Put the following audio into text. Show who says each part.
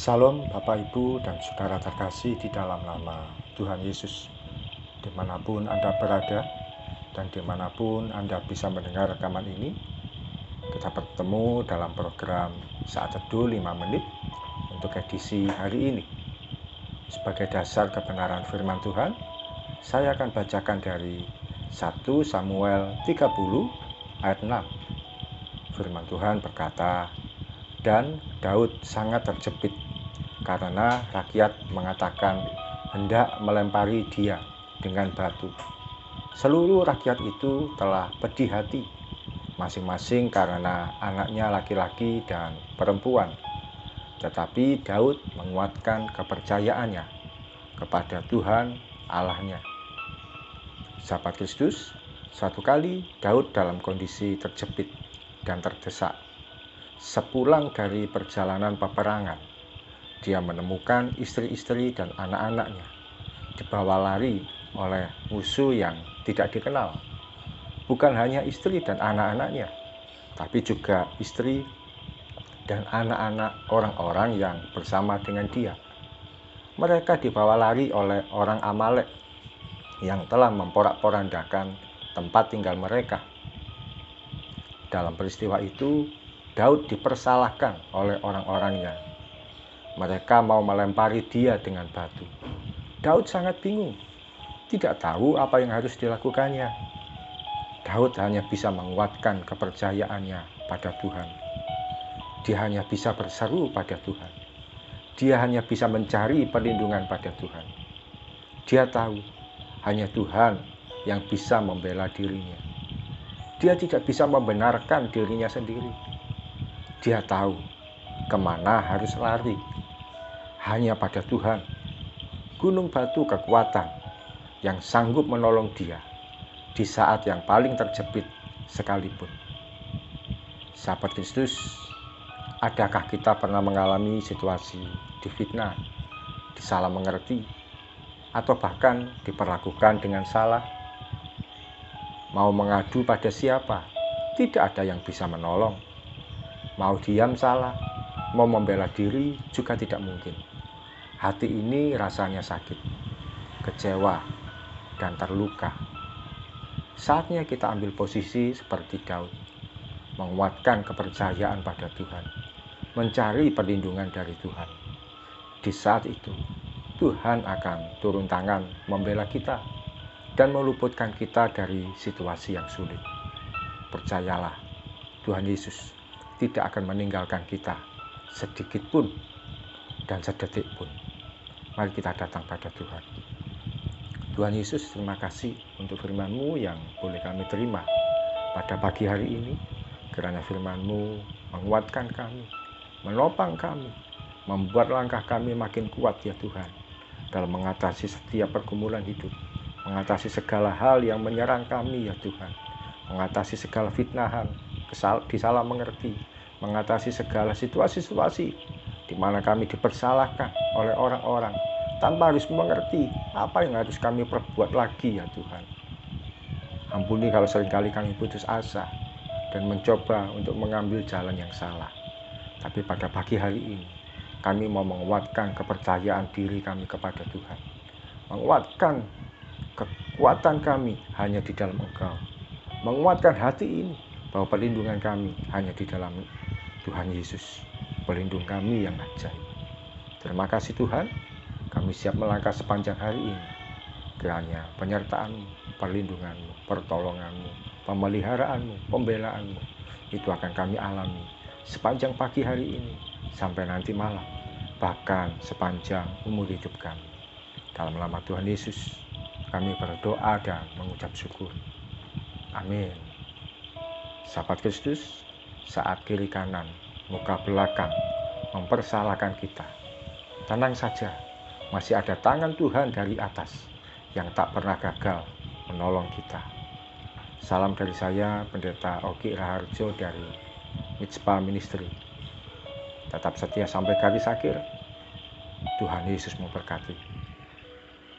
Speaker 1: Salam Bapak Ibu dan Saudara terkasih di dalam nama Tuhan Yesus. Dimanapun Anda berada dan dimanapun Anda bisa mendengar rekaman ini, kita bertemu dalam program Saat Teduh 5 Menit untuk edisi hari ini. Sebagai dasar kebenaran firman Tuhan, saya akan bacakan dari 1 Samuel 30 ayat 6. Firman Tuhan berkata, "Dan Daud sangat terjepit karena rakyat mengatakan hendak melempari dia dengan batu. Seluruh rakyat itu telah pedih hati, masing-masing karena anaknya laki-laki dan perempuan. Tetapi Daud menguatkan kepercayaannya kepada Tuhan Allahnya." Sahabat Kristus, suatu kali Daud dalam kondisi terjepit dan terdesak. Sepulang dari perjalanan peperangan, dia menemukan istri-istri dan anak-anaknya dibawa lari oleh musuh yang tidak dikenal. Bukan hanya istri dan anak-anaknya, tapi juga istri dan anak-anak orang-orang yang bersama dengan dia. Mereka dibawa lari oleh orang Amalek yang telah memporak-porandakan tempat tinggal mereka. Dalam peristiwa itu, Daud dipersalahkan oleh orang-orangnya. Mereka mau melempari dia dengan batu. Daud sangat bingung, tidak tahu apa yang harus dilakukannya. Daud hanya bisa menguatkan kepercayaannya pada Tuhan. Dia hanya bisa berseru pada Tuhan. Dia hanya bisa mencari perlindungan pada Tuhan. Dia tahu hanya Tuhan yang bisa membela dirinya. Dia tidak bisa membenarkan dirinya sendiri. Dia tahu kemana harus lari. Hanya pada Tuhan, gunung batu kekuatan yang sanggup menolong dia di saat yang paling terjepit sekalipun. Sahabat Kristus, adakah kita pernah mengalami situasi difitnah, disalah mengerti, atau bahkan diperlakukan dengan salah? Mau mengadu pada siapa? Tidak ada yang bisa menolong. Mau diam salah, mau membela diri juga tidak mungkin. Hati ini rasanya sakit, kecewa, dan terluka. Saatnya kita ambil posisi seperti Daud, menguatkan kepercayaan pada Tuhan, mencari perlindungan dari Tuhan. Di saat itu, Tuhan akan turun tangan membela kita dan meluputkan kita dari situasi yang sulit. Percayalah, Tuhan Yesus tidak akan meninggalkan kita sedikit pun dan sedetik pun. Mari kita datang pada Tuhan. Tuhan Yesus, terima kasih untuk firman-Mu yang boleh kami terima pada pagi hari ini, kerana firman-Mu menguatkan kami, menopang kami, membuat langkah kami makin kuat ya Tuhan, dalam mengatasi setiap pergumulan hidup, mengatasi segala hal yang menyerang kami ya Tuhan, mengatasi segala fitnahan, disalah mengerti, mengatasi segala situasi-situasi di mana kami dipersalahkan oleh orang-orang tanpa harus mengerti apa yang harus kami perbuat lagi ya Tuhan. Ampuni kalau seringkali kami putus asa dan mencoba untuk mengambil jalan yang salah. Tapi pada pagi hari ini, kami mau menguatkan kepercayaan diri kami kepada Tuhan. Menguatkan kekuatan kami hanya di dalam Engkau. Menguatkan hati ini bahwa perlindungan kami hanya di dalam Tuhan Yesus, pelindung kami yang ajaib. Terima kasih Tuhan, kami siap melangkah sepanjang hari ini. Kiranya penyertaan-Mu, perlindungan-Mu, pertolongan-Mu, pemeliharaanmu, pembelaanmu, itu akan kami alami sepanjang pagi hari ini sampai nanti malam, bahkan sepanjang umur hidup kami. Dalam nama Tuhan Yesus, kami berdoa dan mengucap syukur. Amin. Sahabat Kristus, saat kiri kanan, muka belakang mempersalahkan kita, tenang saja, masih ada tangan Tuhan dari atas yang tak pernah gagal menolong kita. Salam dari saya, Pendeta Oki Raharjo dari Mitspa Ministry. Tetap setia sampai garis akhir. Tuhan Yesus memberkati.